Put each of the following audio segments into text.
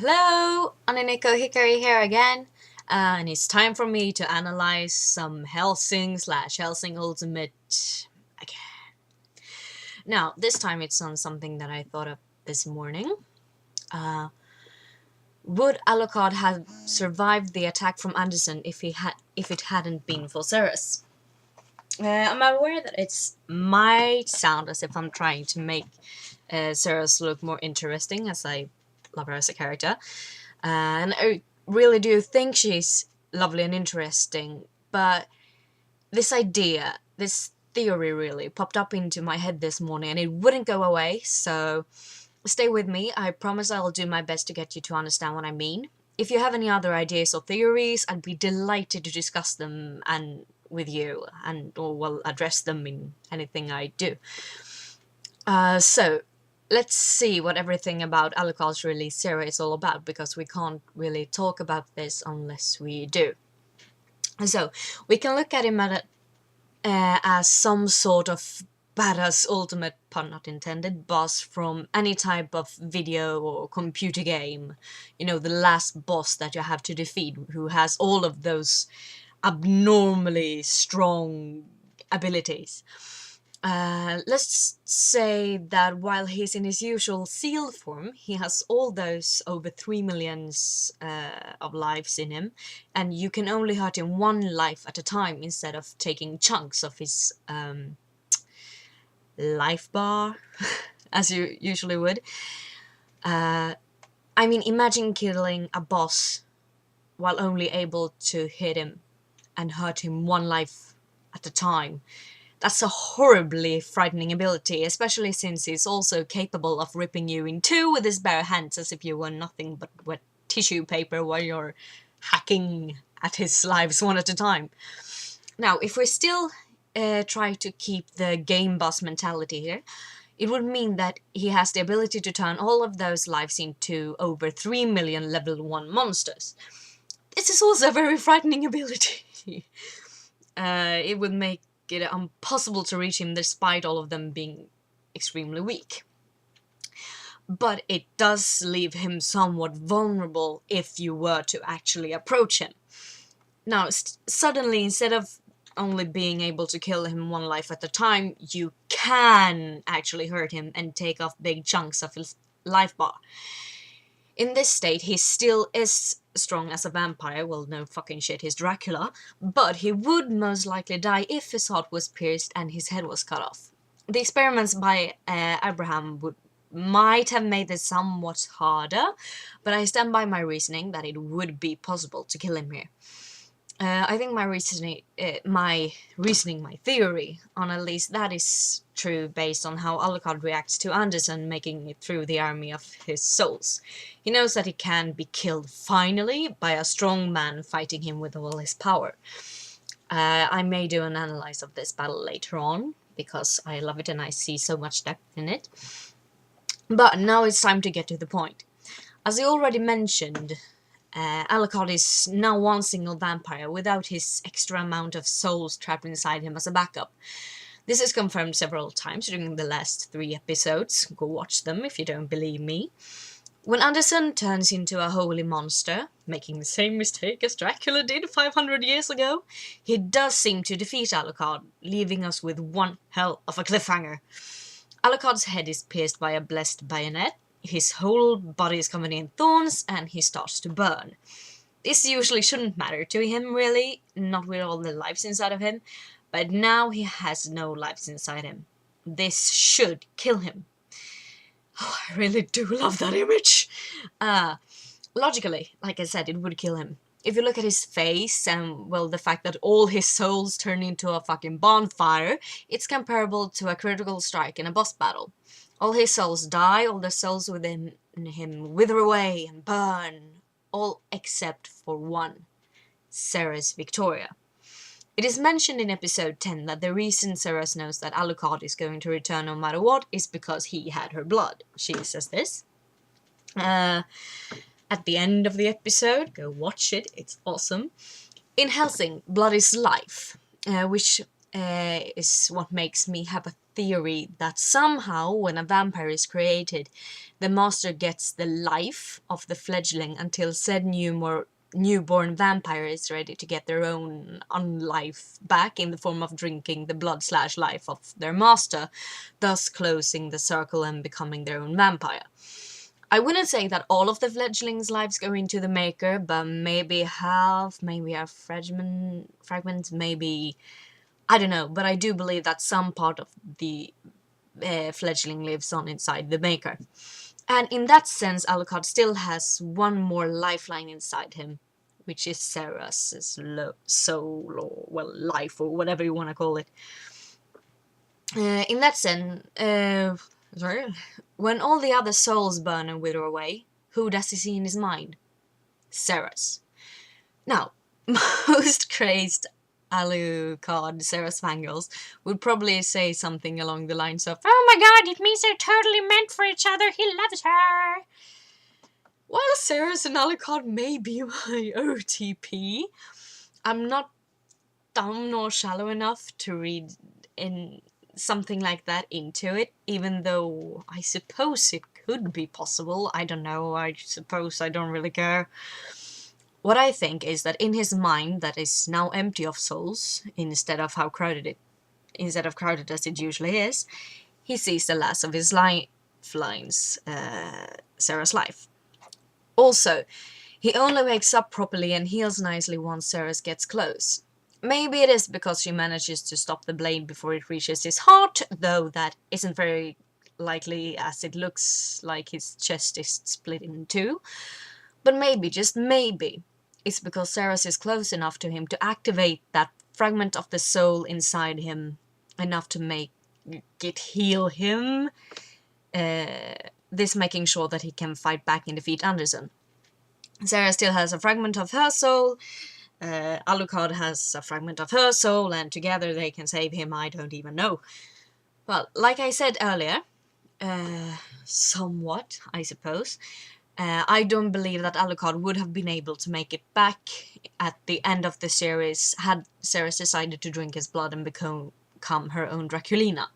Hello, Ananeko Hikari here again, and it's time for me to analyze some Hellsing slash Hellsing Ultimate again. Now, this time it's on something that I thought of this morning. Would Alucard have survived the attack from Anderson if it hadn't been for Seras? I'm aware that it might sound as if I'm trying to make Seras look more interesting, as I love her as a character. And I really do think she's lovely and interesting, but this idea, this theory really popped up into my head this morning and it wouldn't go away, so stay with me. I promise I'll do my best to get you to understand what I mean. If you have any other ideas or theories, I'd be delighted to discuss them and with you or address them in anything I do. So let's see what everything about Alucard's release Seras is all about, because we can't really talk about this unless we do. So we can look at him as some sort of badass ultimate, pun not intended, boss from any type of video or computer game. You know, the last boss that you have to defeat, who has all of those abnormally strong abilities. Let's say that while he's in his usual sealed form, he has all those over 3 million of lives in him, and you can only hurt him one life at a time instead of taking chunks of his life bar, as you usually would. I mean, imagine killing a boss while only able to hit him and hurt him one life at a time. That's a horribly frightening ability, especially since he's also capable of ripping you in two with his bare hands as if you were nothing but wet tissue paper while you're hacking at his lives one at a time. Now, if we still try to keep the game boss mentality here, it would mean that he has the ability to turn all of those lives into over 3 million level 1 monsters. This is also a very frightening ability. It would make it impossible to reach him despite all of them being extremely weak. But it does leave him somewhat vulnerable if you were to actually approach him. Now, suddenly, instead of only being able to kill him one life at a time, you can actually hurt him and take off big chunks of his life bar. In this state, he still is strong as a vampire. Well, no fucking shit, he's Dracula. But he would most likely die if his heart was pierced and his head was cut off. The experiments by Abraham might have made this somewhat harder, but I stand by my reasoning that it would be possible to kill him here. I think my theory on at least that is true based on how Alucard reacts to Anderson making it through the army of his souls. He knows that he can be killed finally by a strong man fighting him with all his power. I may do an analysis of this battle later on, because I love it and I see so much depth in it. But now it's time to get to the point. As I already mentioned, Alucard is now one single vampire without his extra amount of souls trapped inside him as a backup. This is confirmed several times during the last 3 episodes. Go watch them if you don't believe me. When Anderson turns into a holy monster, making the same mistake as Dracula did 500 years ago, he does seem to defeat Alucard, leaving us with one hell of a cliffhanger. Alucard's head is pierced by a blessed bayonet, his whole body is covered in thorns, and he starts to burn. This usually shouldn't matter to him, really, not with all the lives inside of him, but now he has no lives inside him. This should kill him. Oh, I really do love that image! Logically, like I said, it would kill him. If you look at his face and, well, the fact that all his souls turn into a fucking bonfire, it's comparable to a critical strike in a boss battle. All his souls die, all the souls within him wither away and burn, all except for one, Seras Victoria. It is mentioned in episode 10 that the reason Seras knows that Alucard is going to return no matter what is because he had her blood. She says this. At the end of the episode, go watch it, it's awesome. In Hellsing, blood is life, which is what makes me have a theory that somehow when a vampire is created, the master gets the life of the fledgling until said newborn vampire is ready to get their own unlife back in the form of drinking the blood/life of their master, thus closing the circle and becoming their own vampire. I wouldn't say that all of the fledglings' lives go into the maker, but maybe half, maybe a fragment, maybe, I don't know, but I do believe that some part of the fledgling lives on inside the maker. And in that sense, Alucard still has one more lifeline inside him, which is Seras' soul, or, well, life, or whatever you want to call it. In that sense, when all the other souls burn and wither away, who does he see in his mind? Seras. Now, most crazed Alucard Seras fangirls would probably say something along the lines of, "Oh my god, it means they're totally meant for each other, he loves her!" While Seras and Alucard may be my OTP, I'm not dumb nor shallow enough to read in something like that into it, even though I suppose it could be possible. I don't know, I suppose I don't really care. What I think is that in his mind that is now empty of souls, instead of crowded as it usually is, he sees the last of his lifelines, Sarah's life. Also, he only wakes up properly and heals nicely once Sarah gets close. Maybe it is because she manages to stop the blade before it reaches his heart, though that isn't very likely as it looks like his chest is split in two. But maybe, just maybe, it's because Seras is close enough to him to activate that fragment of the soul inside him, enough to make it heal him, this making sure that he can fight back and defeat Anderson. Sarah still has a fragment of her soul, Alucard has a fragment of her soul, and together they can save him, I don't even know. Well, like I said earlier, somewhat, I suppose, I don't believe that Alucard would have been able to make it back at the end of the series had Seras decided to drink his blood and become her own Draculina.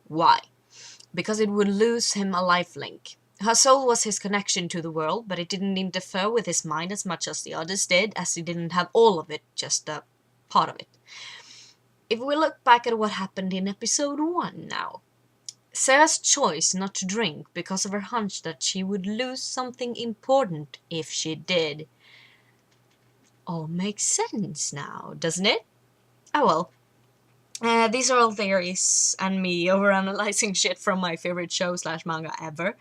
Why? Because it would lose him a life link. Her soul was his connection to the world, but it didn't interfere with his mind as much as the others did, as he didn't have all of it, just a part of it. If we look back at what happened in episode 1 now, Sarah's choice not to drink because of her hunch that she would lose something important if she did. All makes sense now, doesn't it? Oh well. These are all theories and me overanalyzing shit from my favorite show / manga ever.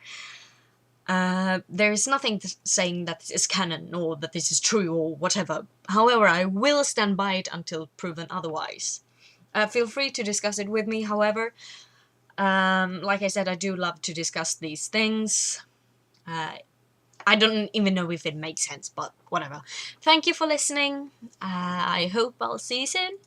There is nothing saying that this is canon or that this is true or whatever. However, I will stand by it until proven otherwise. Feel free to discuss it with me, however. Like I said, I do love to discuss these things. I don't even know if it makes sense, but whatever. Thank you for listening. I hope I'll see you soon.